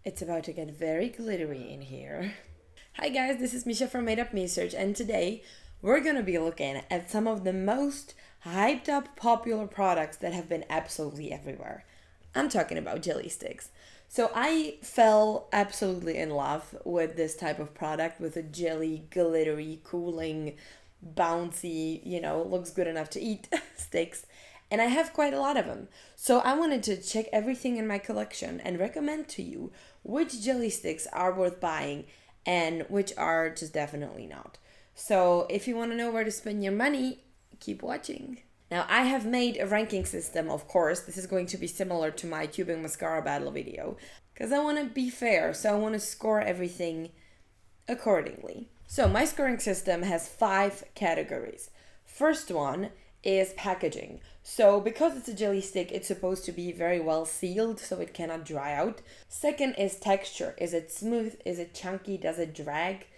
It's about to get very glittery in here. Hi guys, this is Misha from Made Up Research, and today we're gonna be looking at some of the most hyped up popular products that have been absolutely everywhere. I'm talking about jelly sticks. So I fell absolutely in love with this type of product, with a jelly, glittery, cooling, bouncy, looks good enough to eat sticks. And I have quite a lot of them. So I wanted to check everything in my collection and recommend to you which jelly sticks are worth buying and which are just definitely not. So if you want to know where to spend your money, keep watching. Now I have made a ranking system, of course. This is going to be similar to my tubing mascara battle video because I want to be fair. So I want to score everything accordingly. So my scoring system has 5 categories. First one is packaging. So because it's a jelly stick, it's supposed to be very well sealed so it cannot dry out. Second is texture. Is it smooth? Is it chunky? Does it drag?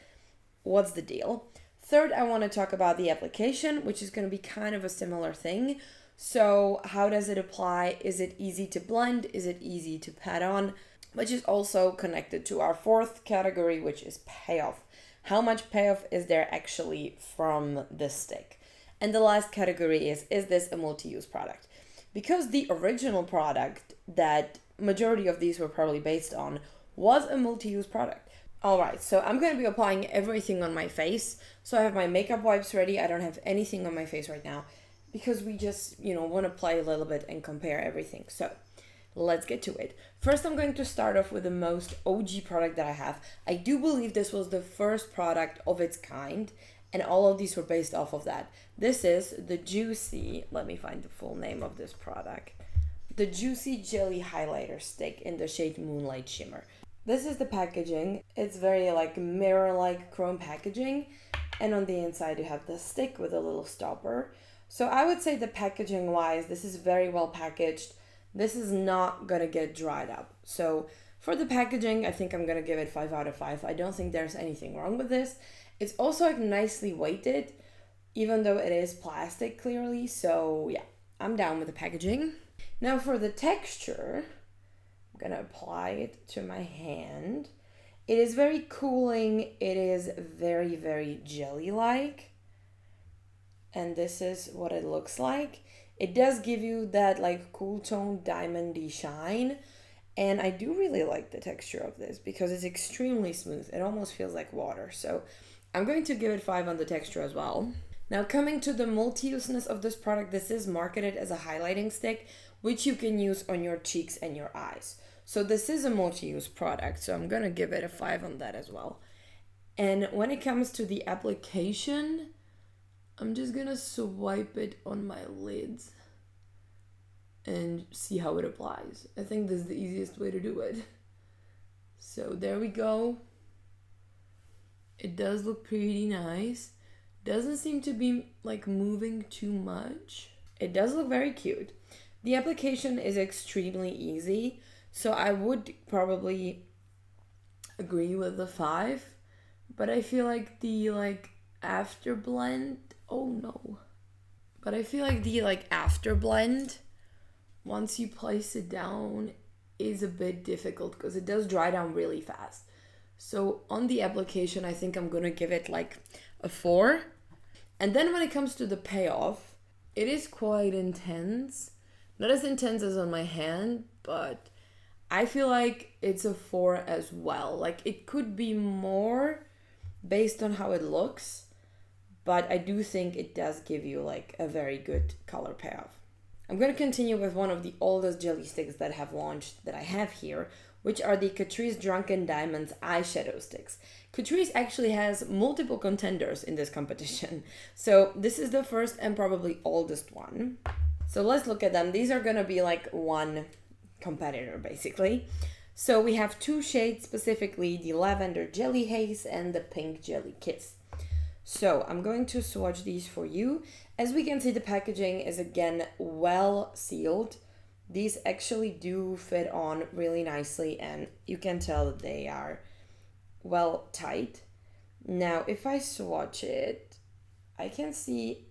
What's the deal? Third, I want to talk about the application, which is going to be kind of a similar thing. So how does it apply? Is it easy to blend? Is it easy to pat on? Which is also connected to our fourth category, which is payoff. How much payoff is there actually from this stick? And the last category is this a multi-use product? Because the original product that majority of these were probably based on was a multi-use product. Alright, so I'm going to be applying everything on my face. So I have my makeup wipes ready. I don't have anything on my face right now because we just, want to play a little bit and compare everything. So let's get to it. First, I'm going to start off with the most OG product that I have. I do believe this was the first product of its kind, and all of these were based off of that. This is the Joocyee, let me find the full name of this product. The Joocyee Jelly Highlighter Stick in the shade Moonlit Shimmer. This is the packaging. It's very mirror-like chrome packaging. And on the inside you have the stick with a little stopper. So I would say the packaging wise, this is very well packaged. This is not gonna get dried up. So for the packaging, I think I'm gonna give it 5 out of 5. I don't think there's anything wrong with this. It's also nicely weighted, even though it is plastic clearly. So yeah, I'm down with the packaging. Now for the texture, I'm gonna apply it to my hand. It is very cooling. It is very, very jelly-like. And this is what it looks like. It does give you that cool tone diamondy shine. And I do really like the texture of this because it's extremely smooth. It almost feels like water. So I'm going to give it 5 on the texture as well. Now coming to the multi-useness of this product, this is marketed as a highlighting stick, which you can use on your cheeks and your eyes. So this is a multi-use product, so I'm going to give it a 5 on that as well. And when it comes to the application, I'm just going to swipe it on my lids and see how it applies. I think this is the easiest way to do it. So there we go. It does look pretty nice. Doesn't seem to be moving too much. It does look very cute. The application is extremely easy, so I would probably agree with the 5, but I feel like the after blend, but I feel like the after blend, once you place it down, is a bit difficult because it does dry down really fast. So on the application, I think I'm gonna give it a 4. And then when it comes to the payoff, it is quite intense. Not as intense as on my hand, but I feel like it's a 4 as well. It could be more based on how it looks, but I do think it does give you a very good color payoff. I'm going to continue with one of the oldest jelly sticks that have launched that I have here, which are the Catrice Drunken Diamonds eyeshadow sticks. Catrice actually has multiple contenders in this competition. So this is the first and probably oldest one. So let's look at them. These are gonna be one competitor basically. So we have 2 shades specifically, the Lavender Jelly Haze and the Pink Jelly Kiss. So I'm going to swatch these for you. As we can see, the packaging is again well sealed. These actually do fit on really nicely and you can tell that they are well tight. Now if I swatch it, I can see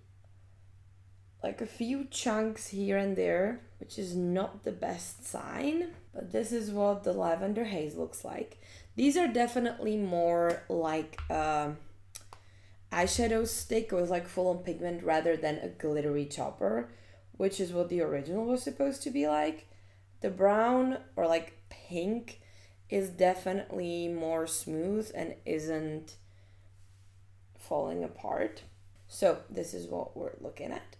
a few chunks here and there, which is not the best sign, But this is what the Lavender Haze looks like. These are definitely more like eyeshadow stick with like full on pigment rather than a glittery topper, which is what the original was supposed to be like. The brown or like pink is definitely more smooth and isn't falling apart. So this is what we're looking at.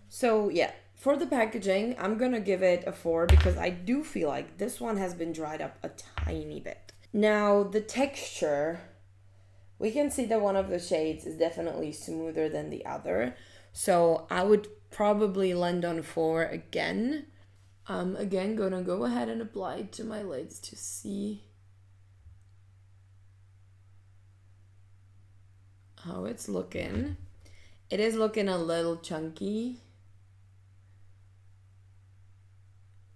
So yeah, for the packaging, I'm gonna give it a 4 because I do feel like this one has been dried up a tiny bit. Now the texture, we can see that one of the shades is definitely smoother than the other. So I would probably land on 4 again. Again, gonna go ahead and apply it to my lids to see how it's looking. It is looking a little chunky.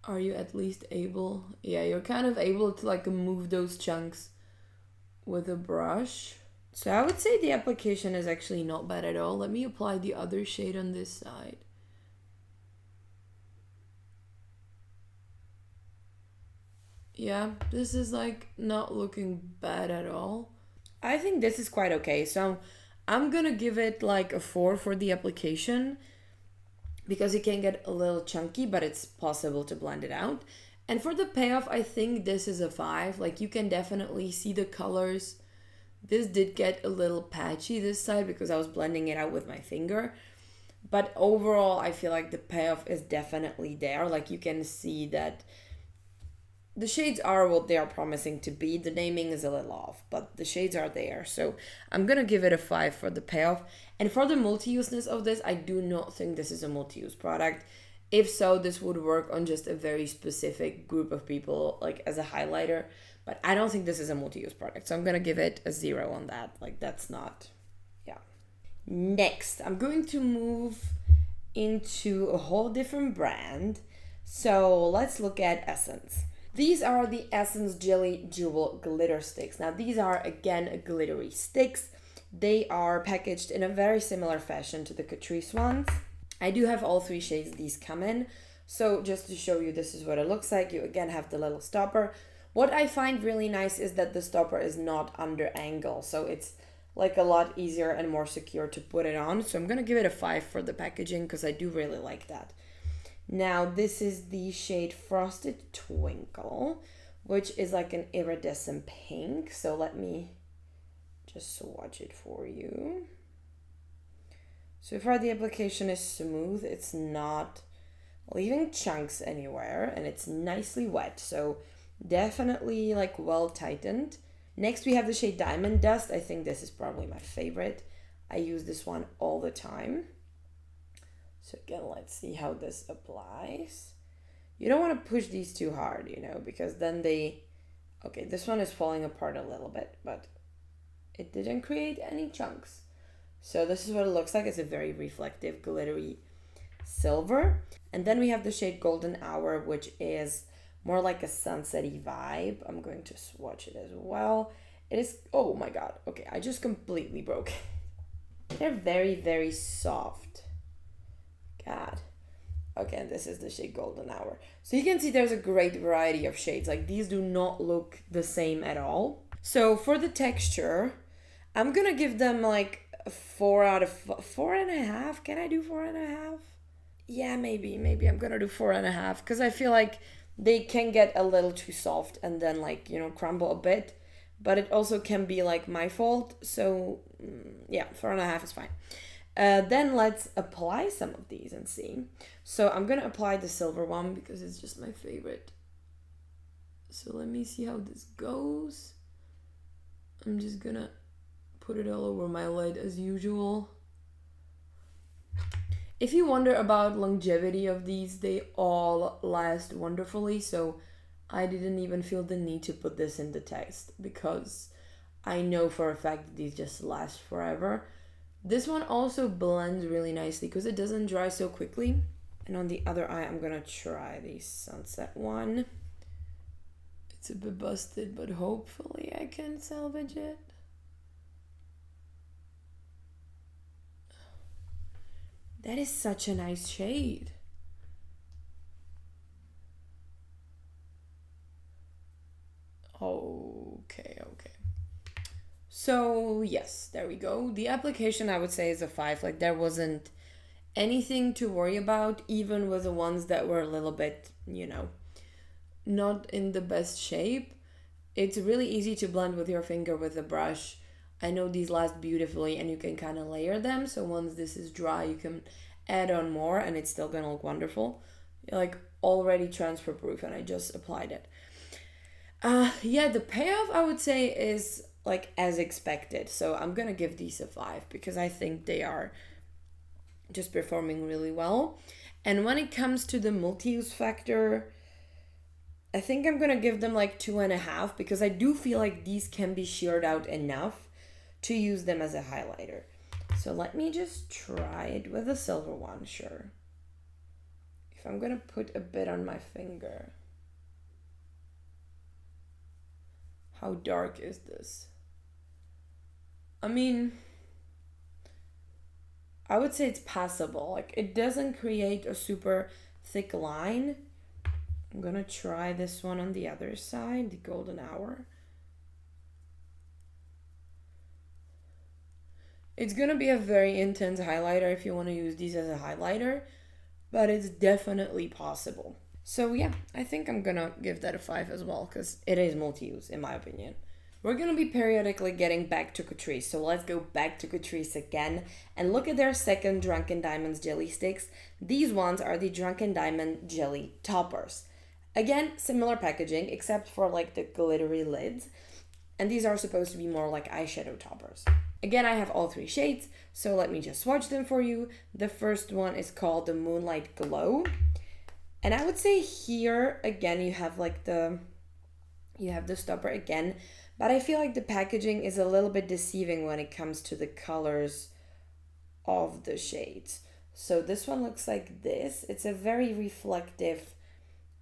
Are you at least able? Yeah, you're kind of able to like move those chunks with a brush. So I would say the application is actually not bad at all. Let me apply the other shade on this side. Yeah, this is like not looking bad at all. I think this is quite okay. So I'm gonna give it like a 4 for the application because it can get a little chunky, but it's possible to blend it out. And for the payoff, I think this is a 5. Like you can definitely see the colors. This did get a little patchy this side because I was blending it out with my finger. But overall, I feel like the payoff is definitely there. Like you can see that the shades are what they are promising to be. The naming is a little off, but the shades are there. So I'm gonna give it a 5 for the payoff. And for the multi-useness of this, I do not think this is a multi-use product. If so, this would work on just a very specific group of people, like as a highlighter. But I don't think this is a multi-use product. So I'm gonna give it a 0 on that. Like that's not, yeah. Next, I'm going to move into a whole different brand. So let's look at Essence. These are the Essence Jelly Jewel Glitter Sticks. Now these are again glittery sticks. They are packaged in a very similar fashion to the Catrice ones. I do have all 3 shades these come in. So just to show you, this is what it looks like. You again have the little stopper. What I find really nice is that the stopper is not under angle. So it's like a lot easier and more secure to put it on. So I'm gonna give it a 5 for the packaging because I do really like that. Now this is the shade Frosted Twinkle, which is like an iridescent pink. So let me just swatch it for you. So far the application is smooth. It's not leaving chunks anywhere and it's nicely wet. So definitely like well tightened. Next we have the shade Diamond Dust. I think this is probably my favorite. I use this one all the time. So again, let's see how this applies. You don't want to push these too hard, you know, because then they... Okay, this one is falling apart a little bit, but it didn't create any chunks. So this is what it looks like. It's a very reflective, glittery silver. And then we have the shade Golden Hour, which is more like a sunset-y vibe. I'm going to swatch it as well. It is... Oh my god. Okay, I just completely broke it. They're very, very soft. God. Okay, and this is the shade Golden Hour. So you can see there's a great variety of shades. Like these do not look the same at all. So for the texture, I'm gonna give them like a 4 out of 4.5. Can I do 4.5? Yeah, maybe I'm gonna do 4.5 because I feel like they can get a little too soft and then like, you know, crumble a bit. But it also can be like my fault. So yeah, 4.5 is fine. Then let's apply some of these and see. So I'm gonna apply the silver one because it's just my favorite. So let me see how this goes. I'm just gonna put it all over my lid as usual. If you wonder about longevity of these, they all last wonderfully. So I didn't even feel the need to put this in the test because I know for a fact that these just last forever. This one also blends really nicely because it doesn't dry so quickly. And on the other eye, I'm gonna try the sunset one. It's a bit busted, but hopefully I can salvage it. That is such a nice shade. Okay. So yes, there we go. The application I would say is a 5. Like there wasn't anything to worry about, even with the ones that were a little bit, not in the best shape. It's really easy to blend with your finger with a brush. I know these last beautifully and you can kind of layer them. So once this is dry, you can add on more and it's still gonna look wonderful. Like already transfer proof and I just applied it. Yeah, the payoff I would say is like as expected. So I'm gonna give these a 5 because I think they are just performing really well. And when it comes to the multi-use factor, I think I'm gonna give them like 2.5 because I do feel like these can be sheared out enough to use them as a highlighter. So let me just try it with a silver one, sure. If I'm gonna put a bit on my finger. How dark is this? I mean, I would say it's passable. Like it doesn't create a super thick line. I'm gonna try this one on the other side, the golden hour. It's gonna be a very intense highlighter if you want to use these as a highlighter, but it's definitely possible. So yeah, I think I'm gonna give that a 5 as well because it is multi-use in my opinion. We're gonna be periodically getting back to Catrice, so let's go back to Catrice again and look at their second Drunken Diamonds jelly sticks. These ones are the Drunken Diamond jelly toppers. Again, similar packaging except for like the glittery lids, and these are supposed to be more like eyeshadow toppers. Again, I have all 3 shades, so let me just swatch them for you. The first one is called the Moonlight Glow, and I would say here again you have like the stopper again. But I feel like the packaging is a little bit deceiving when it comes to the colors of the shades. So this one looks like this. It's a very reflective,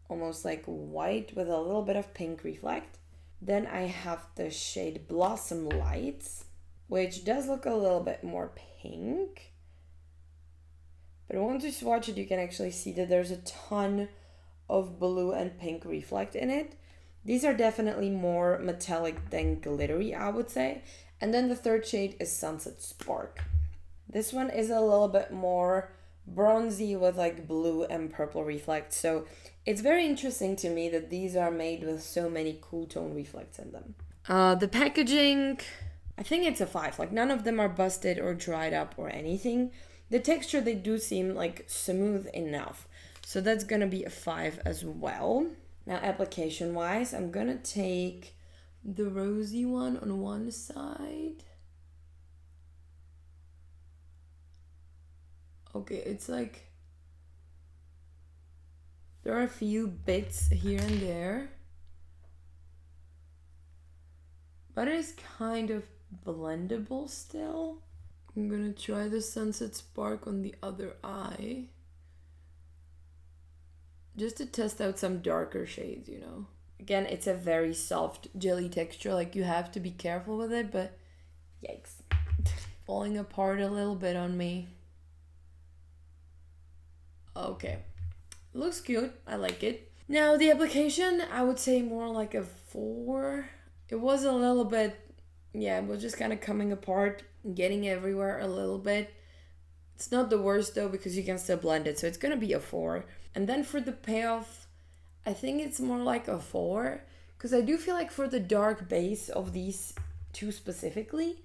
almost like white with a little bit of pink reflect. Then I have the shade Blossom Lights, which does look a little bit more pink. But once you swatch it, you can actually see that there's a ton of blue and pink reflect in it. These are definitely more metallic than glittery, I would say. And then the third shade is Sunset Spark. This one is a little bit more bronzy with like blue and purple reflect. So it's very interesting to me that these are made with so many cool tone reflects in them. The packaging, I think it's a 5. Like none of them are busted or dried up or anything. The texture, they do seem like smooth enough. So that's gonna be a 5 as well. Now, application-wise, I'm gonna take the rosy one on one side. Okay, it's like there are a few bits here and there, but it is kind of blendable still. I'm gonna try the Sunset Spark on the other eye. Just to test out some darker shades, Again, it's a very soft jelly texture, like you have to be careful with it, but yikes. Falling apart a little bit on me. Okay. Looks cute. I like it. Now, the application, I would say more like a 4. It was a little bit, it was just kind of coming apart, getting everywhere a little bit. It's not the worst though because you can still blend it, so it's gonna be a 4. And then for the payoff, I think it's more like a 4 because I do feel like for the dark base of these 2 specifically,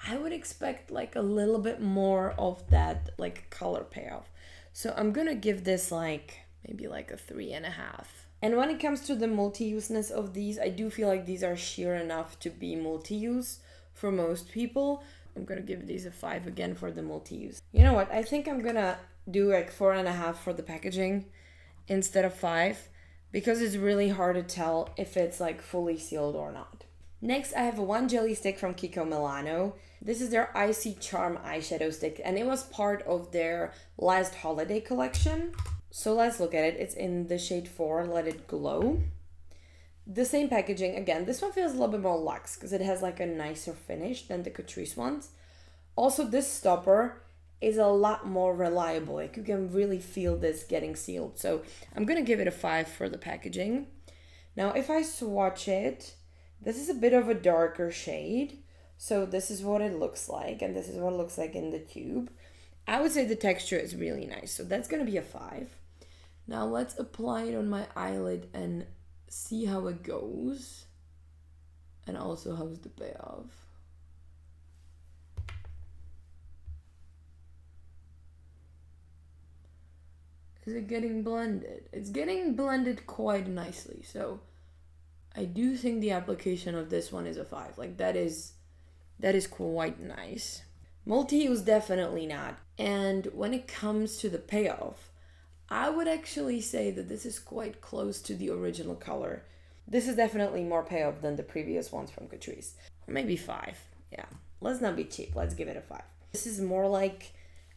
I would expect like a little bit more of that like color payoff. So I'm gonna give this like maybe like a 3.5. And when it comes to the multi-useness of these, I do feel like these are sheer enough to be multi-use for most people. I'm gonna give these a 5 again for the multi-use. You know what? I think I'm gonna do like 4.5 for the packaging instead of 5 because it's really hard to tell if it's like fully sealed or not. Next, I have one jelly stick from Kiko Milano. This is their Icy Charm eyeshadow stick and it was part of their last holiday collection. So let's look at it. It's in the shade 4, Let It Glow. The same packaging again. This one feels a little bit more luxe because it has like a nicer finish than the Catrice ones. Also, this stopper is a lot more reliable. Like you can really feel this getting sealed. So I'm gonna give it a 5 for the packaging. Now, if I swatch it, This is a bit of a darker shade. So this is what it looks like, and this is what it looks like in the tube. I would say the texture is really nice, so that's gonna be a 5. Now let's apply it on my eyelid and see how it goes. And also how's the payoff. Is it getting blended? It's getting blended quite nicely, so I do think the application of this one is a 5. Like that is quite nice. Multi-use definitely not. And when it comes to the payoff, I would actually say that this is quite close to the original color. This is definitely more payoff than the previous ones from Catrice. Or maybe 5. Yeah, let's not be cheap. Let's give it a 5. This is more like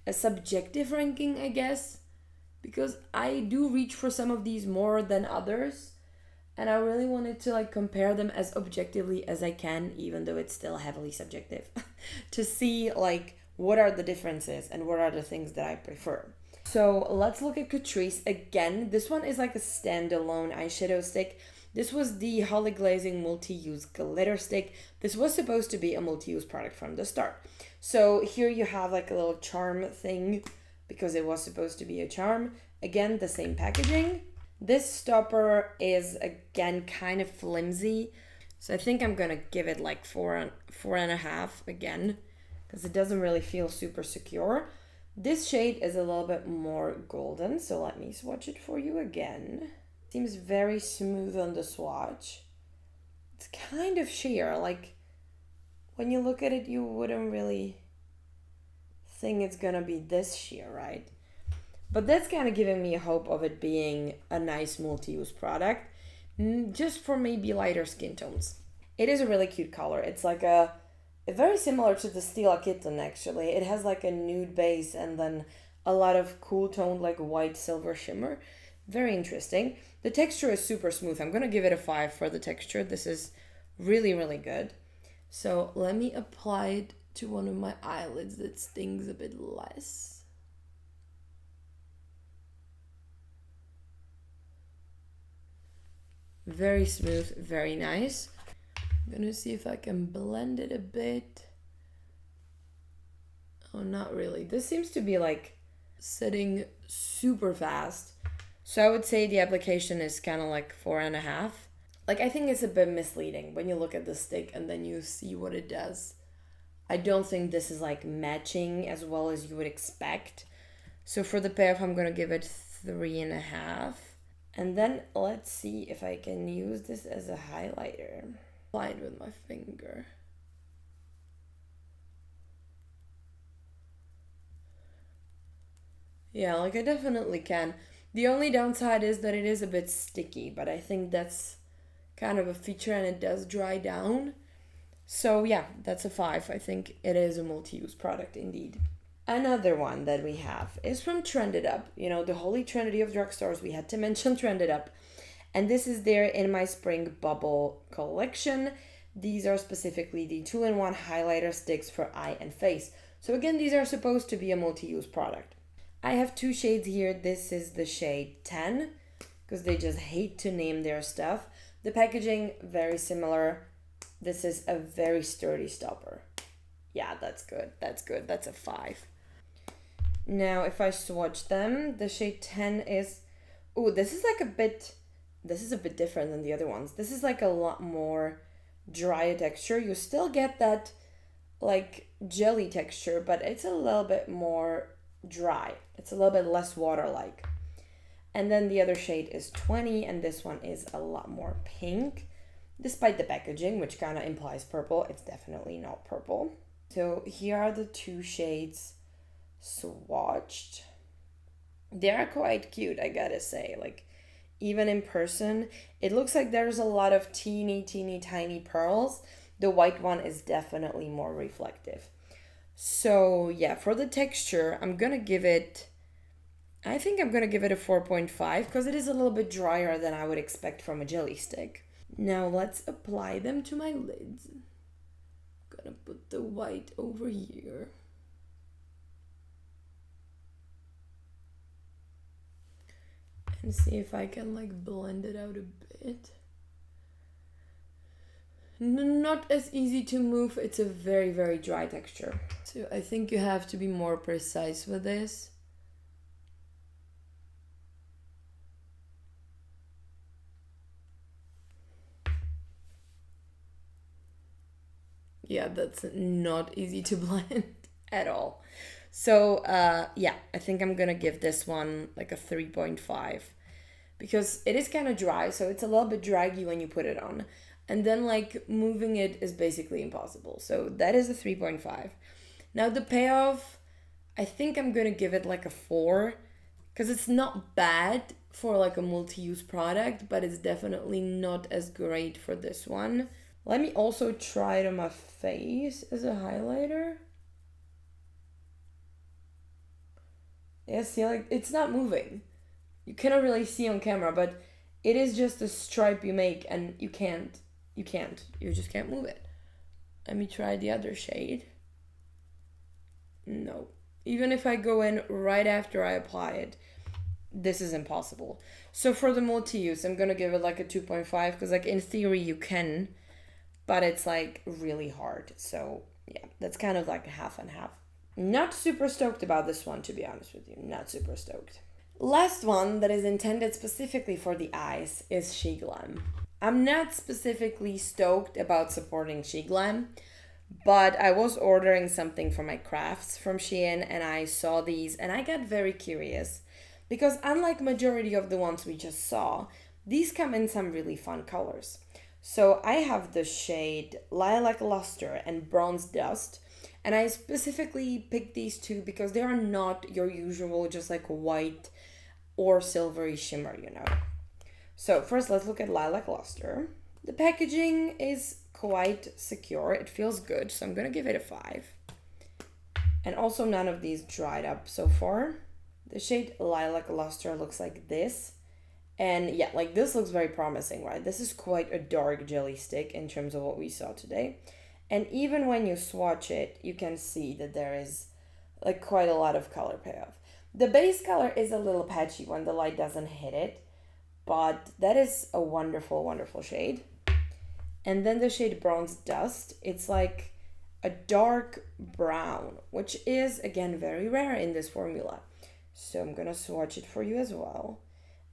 a subjective ranking, I guess, because I do reach for some of these more than others. And I really wanted to like compare them as objectively as I can, even though it's still heavily subjective, to see like what are the differences and what are the things that I prefer. So let's look at Catrice again. This one is like a standalone eyeshadow stick. This was the Hollyglazing multi-use glitter stick. This was supposed to be a multi-use product from the start. So here you have like a little charm thing because it was supposed to be a charm. Again, the same packaging. This stopper is again kind of flimsy, so I think I'm gonna give it like 4.5 again, because it doesn't really feel super secure. This shade is a little bit more golden, so let me swatch it for you again. Seems very smooth on the swatch. It's kind of sheer, like when you look at it you wouldn't really think it's gonna be this sheer, right? But that's kind of giving me a hope of it being a nice multi-use product, just for maybe lighter skin tones. It is a really cute color. It's like very similar to the Stila Kitten actually. It has like a nude base and then a lot of cool toned like white silver shimmer. Very interesting. The texture is super smooth. I'm gonna give it a 5 for the texture. This is really, really good. So let me apply it to one of my eyelids that stings a bit less. Very smooth, very nice. I'm gonna see if I can blend it a bit. Oh, not really. This seems to be like setting super fast. So I would say the application is kind of like 4.5. Like I think it's a bit misleading when you look at the stick and then you see what it does. I don't think this is like matching as well as you would expect. So for the payoff, I'm gonna give it 3.5. And then let's see if I can use this as a highlighter. Apply it with my finger. Yeah, like I definitely can. The only downside is that it is a bit sticky, but I think that's kind of a feature and it does dry down. So yeah, that's a 5. I think it is a multi-use product indeed. Another one that we have is from Trended Up. You know, the holy trinity of drugstores. We had to mention Trended Up. And this is there in my spring bubble collection. These are specifically the 2-in-1 highlighter sticks for eye and face. So again, these are supposed to be a multi-use product. I have 2 shades here. This is the shade 10, because they just hate to name their stuff. The packaging, very similar. This is a very sturdy stopper. Yeah, that's good. That's good. That's a 5. Now, if I swatch them, the shade 10 is... Oh, this is a bit different than the other ones. This is like a lot more dry texture. You still get that like jelly texture, but it's a little bit more dry. It's a little bit less water-like. And then the other shade is 20, and this one is a lot more pink. Despite the packaging, which kind of implies purple, it's definitely not purple. So here are the 2 shades swatched. They are quite cute, I gotta say. Like, even in person, it looks like there's a lot of teeny tiny pearls. The white one is definitely more reflective. So yeah, for the texture, I'm gonna give it a 4.5 because it is a little bit drier than I would expect from a jelly stick. Now let's apply them to my lids. Gonna put the white over here. And see if I can like blend it out a bit. not as easy to move. It's a very, very dry texture. So I think you have to be more precise with this. Yeah, that's not easy to blend at all. So yeah, I think I'm gonna give this one like a 3.5 because it is kind of dry, so it's a little bit draggy when you put it on. And then like moving it is basically impossible. So that is a 3.5. Now the payoff, I think I'm gonna give it like a 4 because it's not bad for like a multi-use product, but it's definitely not as great for this one. Let me also try it on my face as a highlighter. Yeah, see, like, it's not moving. You cannot really see on camera, but it is just a stripe you make and you just can't move it. Let me try the other shade. No. Even if I go in right after I apply it, this is impossible. So for the multi-use, I'm gonna give it like a 2.5 because like in theory you can, but it's like really hard. So yeah, that's kind of like a half and half. Not super stoked about this one, to be honest with you. Not super stoked. Last one that is intended specifically for the eyes is Sheglam. I'm not specifically stoked about supporting Sheglam, but I was ordering something for my crafts from Shein and I saw these and I got very curious because unlike majority of the ones we just saw, these come in some really fun colors. So I have the shade Lilac Luster and Bronze Dust, and I specifically picked these two because they are not your usual just like white or silvery shimmer, you know. So first let's look at Lilac Luster. The packaging is quite secure. It feels good, so I'm gonna give it a 5. And also none of these dried up so far. The shade Lilac Luster looks like this. And yeah, like this looks very promising, right? This is quite a dark jelly stick in terms of what we saw today. And even when you swatch it, you can see that there is like quite a lot of color payoff. The base color is a little patchy when the light doesn't hit it, but that is a wonderful, wonderful shade. And then the shade Bronze Dust, it's like a dark brown, which is again very rare in this formula. So I'm gonna swatch it for you as well.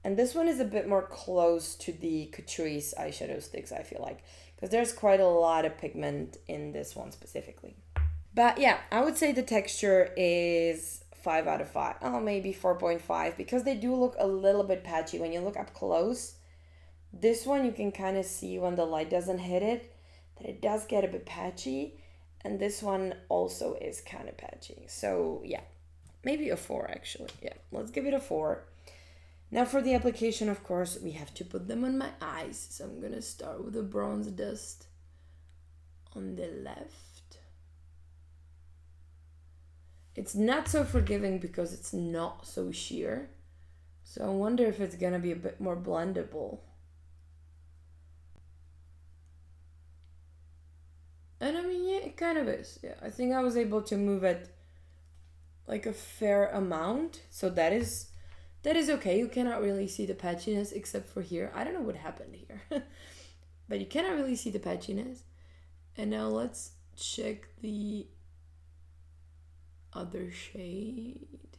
And this one is a bit more close to the Catrice eyeshadow sticks, I feel like, because there's quite a lot of pigment in this one specifically. But yeah, I would say the texture is 5 out of 5. Oh, maybe 4.5 because they do look a little bit patchy when you look up close. This one you can kind of see when the light doesn't hit it that it does get a bit patchy, and this one also is kind of patchy. So yeah, maybe a 4 actually. Yeah, let's give it a 4. Now for the application, of course, we have to put them on my eyes. So I'm gonna start with the Bronze Dust on the left. It's not so forgiving because it's not so sheer. So I wonder if it's gonna be a bit more blendable. And I mean, yeah, it kind of is. Yeah, I think I was able to move it like a fair amount. So that is okay. You cannot really see the patchiness except for here. I don't know what happened here. But you cannot really see the patchiness. And now let's check the other shade.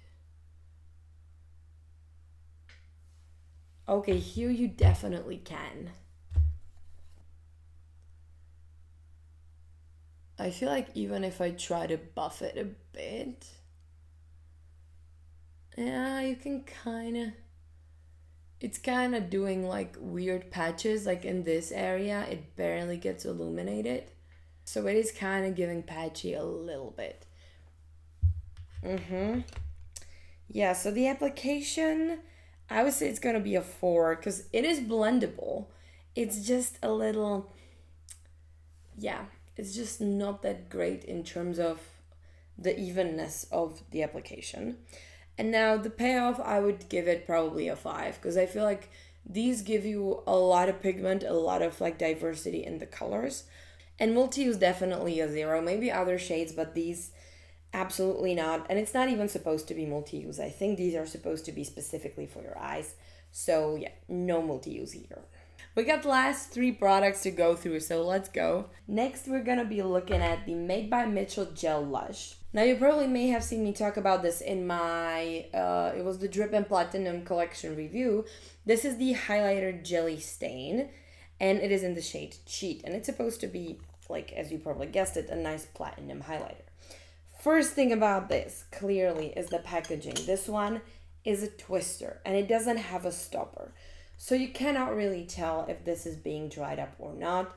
Okay, here you definitely can. I feel like even if I try to buff it a bit, yeah, you can it's kind of doing like weird patches. Like in this area, it barely gets illuminated. So it is kind of giving patchy a little bit. Yeah, so the application, I would say it's going to be a 4 because it is blendable. It's just a little, yeah, it's just not that great in terms of the evenness of the application. And now the payoff, I would give it probably a 5 because I feel like these give you a lot of pigment, a lot of like diversity in the colors. And multi-use definitely a 0, maybe other shades, but these absolutely not. And it's not even supposed to be multi-use. I think these are supposed to be specifically for your eyes. So yeah, no multi-use here. We got the last 3 products to go through, so let's go. Next, we're gonna be looking at the Made by Mitchell Gel Lush. Now, you probably may have seen me talk about this in my, it was the Drip and Platinum collection review. This is the highlighter Jelly Stain, and it is in the shade Cheat, and it's supposed to be, like, as you probably guessed it, a nice platinum highlighter. First thing about this, clearly, is the packaging. This one is a twister, and it doesn't have a stopper. So you cannot really tell if this is being dried up or not.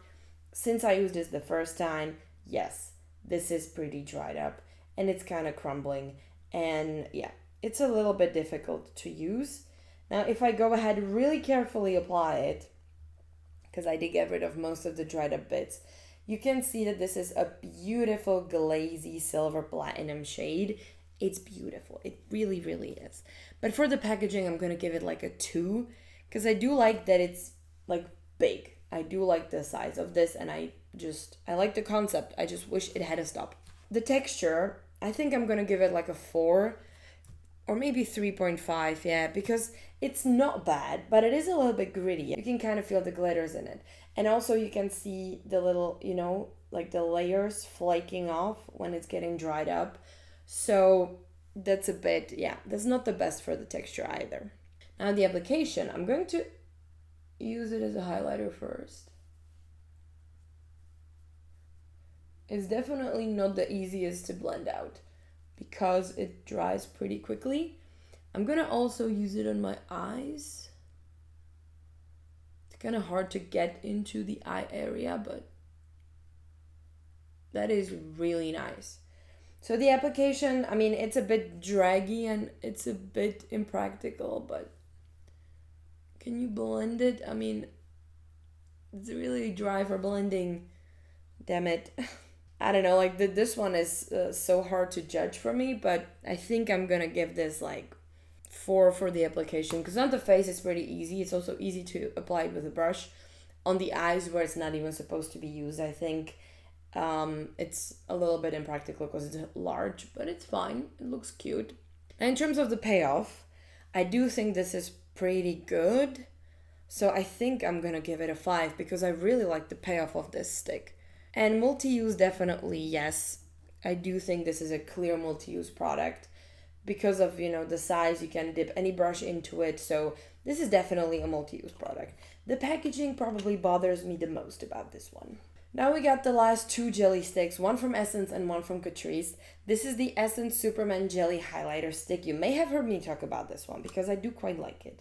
Since I used this the first time, yes, this is pretty dried up, and it's kind of crumbling. And yeah, it's a little bit difficult to use. Now, if I go ahead really carefully apply it, because I did get rid of most of the dried up bits, you can see that this is a beautiful glazy silver platinum shade. It's beautiful. It really, really is. But for the packaging, I'm going to give it like a 2, because I do like that it's like big. I do like the size of this, and I like the concept. I just wish it had a stop. The texture, I think I'm going to give it like a 4 or maybe 3.5, yeah, because it's not bad, but it is a little bit gritty. You can kind of feel the glitters in it. And also you can see the little, you know, like the layers flaking off when it's getting dried up. So that's a bit, yeah, that's not the best for the texture either. Now the application, I'm going to use it as a highlighter first. It's definitely not the easiest to blend out because it dries pretty quickly. I'm gonna also use it on my eyes. It's kind of hard to get into the eye area, but that is really nice. So the application, I mean, it's a bit draggy and it's a bit impractical, but can you blend it? I mean, it's really dry for blending. Damn it. I don't know, like this one is so hard to judge for me, but I think I'm gonna give this like 4 for the application, because on the face it's pretty easy. It's also easy to apply it with a brush. On the eyes, where it's not even supposed to be used, I think it's a little bit impractical because it's large, but it's fine. It looks cute. And in terms of the payoff, I do think this is pretty good. So I think I'm gonna give it a 5 because I really like the payoff of this stick. And multi-use, definitely yes. I do think this is a clear multi-use product because of, you know, the size. You can dip any brush into it. So this is definitely a multi-use product. The packaging probably bothers me the most about this one. Now we got the last 2 jelly sticks, one from Essence and one from Catrice. This is the Essence Superman Jelly Highlighter Stick. You may have heard me talk about this one because I do quite like it.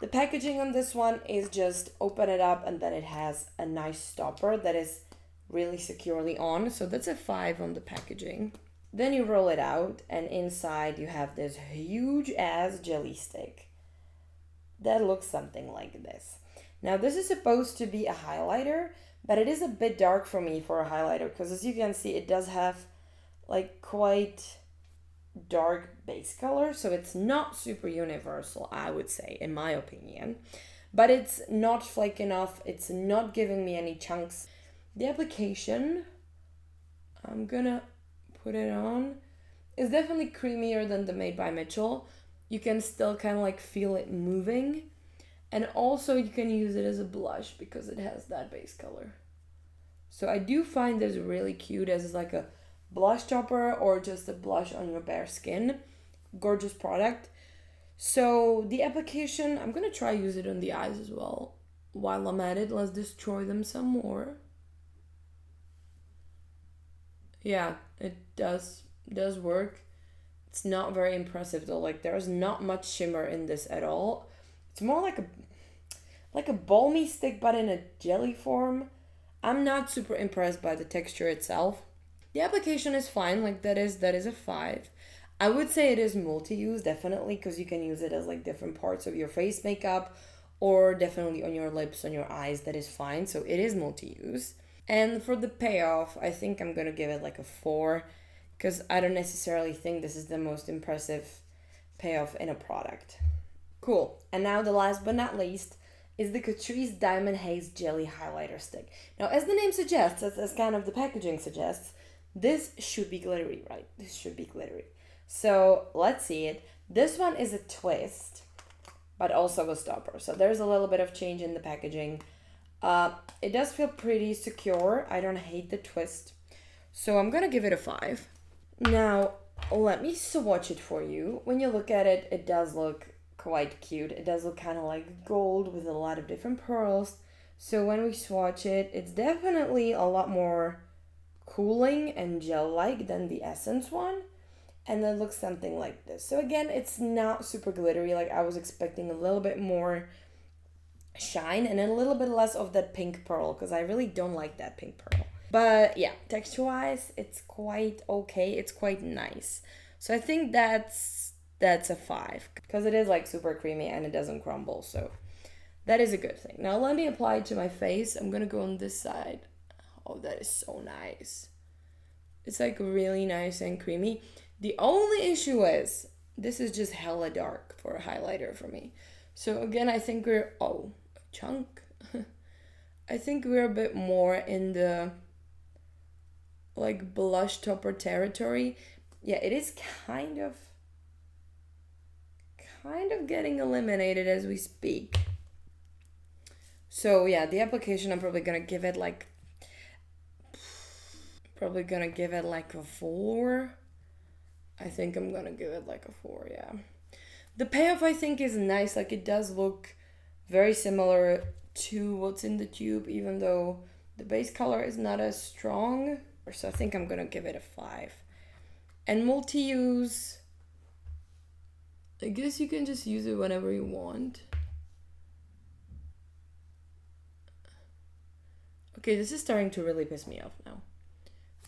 The packaging on this one is just open it up and then it has a nice stopper that is really securely on. So that's a 5 on the packaging. Then you roll it out and inside you have this huge ass jelly stick that looks something like this. Now this is supposed to be a highlighter, but it is a bit dark for me for a highlighter because as you can see it does have like quite dark base color, so it's not super universal, I would say, in my opinion, but it's not flake enough. It's not giving me any chunks. The application, I'm gonna put it on, is definitely creamier than the Made by Mitchell. You can still kind of like feel it moving, and also you can use it as a blush because it has that base color. So I do find this really cute as like a blush topper or just a blush on your bare skin. Gorgeous product. So the application, I'm gonna try use it on the eyes as well. While I'm at it, let's destroy them some more. Yeah, it does work. It's not very impressive though. Like there's not much shimmer in this at all. It's more like a balmy stick but in a jelly form. I'm not super impressed by the texture itself. The application is fine, like that is a 5. I would say it is multi-use, definitely, because you can use it as like different parts of your face makeup or definitely on your lips, on your eyes, that is fine. So it is multi-use. And for the payoff, I think I'm going to give it like a 4 because I don't necessarily think this is the most impressive payoff in a product. Cool. And now the last but not least is the Catrice Diamond Haze Jelly Highlighter Stick. Now, as the name suggests, as kind of the packaging suggests, this should be glittery, right? This should be glittery. So let's see it. This one is a twist, but also a stopper. So there's a little bit of change in the packaging. It does feel pretty secure. I don't hate the twist. So I'm gonna give it a 5. Now, let me swatch it for you. When you look at it, it does look quite cute. It does look kind of like gold with a lot of different pearls. So when we swatch it, it's definitely a lot more cooling and gel-like than the Essence one. And it looks something like this. So again, it's not super glittery. Like I was expecting a little bit more shine and a little bit less of that pink pearl, because I really don't like that pink pearl. But yeah, texture-wise, it's quite okay. It's quite nice. So I think that's a 5, because it is like super creamy and it doesn't crumble. So that is a good thing. Now let me apply it to my face. I'm gonna go on this side. Oh, that is so nice. It's like really nice and creamy. The only issue is this is just hella dark for a highlighter for me. So again, I think we're, oh, a chunk. I think we're a bit more in the like blush topper territory. Yeah, it is kind of getting eliminated as we speak. So yeah, the application, I'm probably gonna give it like a 4. I think I'm gonna give it like a 4, yeah. The payoff I think is nice. Like it does look very similar to what's in the tube, even though the base color is not as strong. So I think I'm gonna give it a 5. And multi-use, I guess you can just use it whenever you want. Okay, this is starting to really piss me off now.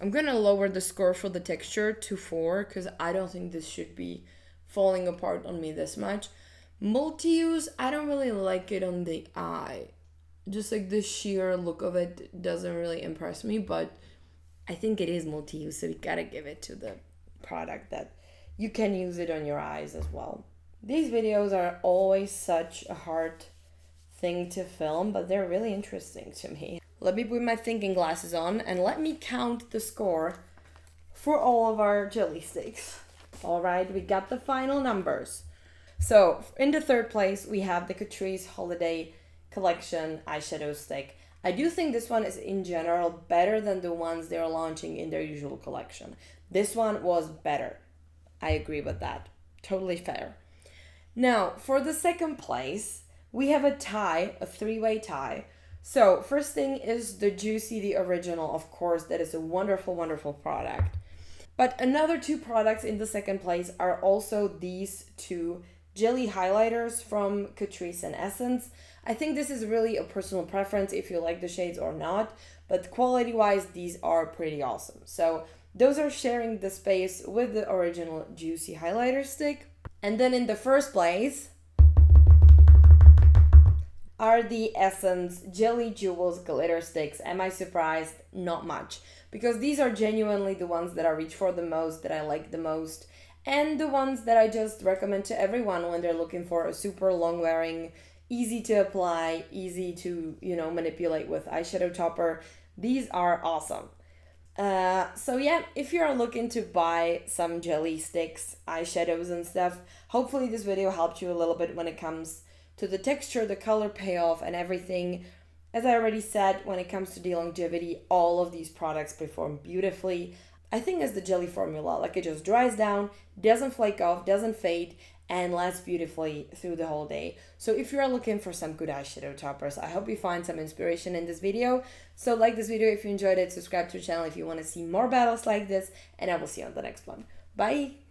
I'm gonna lower the score for the texture to 4, because I don't think this should be falling apart on me this much. Multi-use, I don't really like it on the eye. Just like the sheer look of it doesn't really impress me, but I think it is multi-use, so we gotta give it to the product that you can use it on your eyes as well. These videos are always such a hard thing to film, but they're really interesting to me. Let me put my thinking glasses on and let me count the score for all of our jelly sticks. All right, we got the final numbers. So in the third place, we have the Catrice Holiday Collection eyeshadow stick. I do think this one is in general better than the ones they're launching in their usual collection. This one was better. I agree with that. Totally fair. Now, for the second place, we have a tie, a 3-way tie. So first thing is the Joocyee, the original, of course. That is a wonderful, wonderful product. But another 2 products in the second place are also these 2 jelly highlighters from Catrice and Essence. I think this is really a personal preference if you like the shades or not, but quality-wise, these are pretty awesome. So those are sharing the space with the original Joocyee highlighter stick. And then in the first place are the Essence Jelly Jewels glitter sticks. Am I surprised? Not much, because these are genuinely the ones that I reach for the most, that I like the most, and the ones that I just recommend to everyone when they're looking for a super long wearing, easy to apply, easy to, manipulate with eyeshadow topper. These are awesome. So yeah, if you're looking to buy some jelly sticks, eyeshadows and stuff, hopefully this video helped you a little bit when it comes to the texture, the color payoff, and everything. As I already said, when it comes to the longevity, all of these products perform beautifully. I think as the jelly formula, like it just dries down, doesn't flake off, doesn't fade, and lasts beautifully through the whole day. So if you are looking for some good eyeshadow toppers, I hope you find some inspiration in this video. So like this video if you enjoyed it, subscribe to the channel if you want to see more battles like this, and I will see you on the next one. Bye!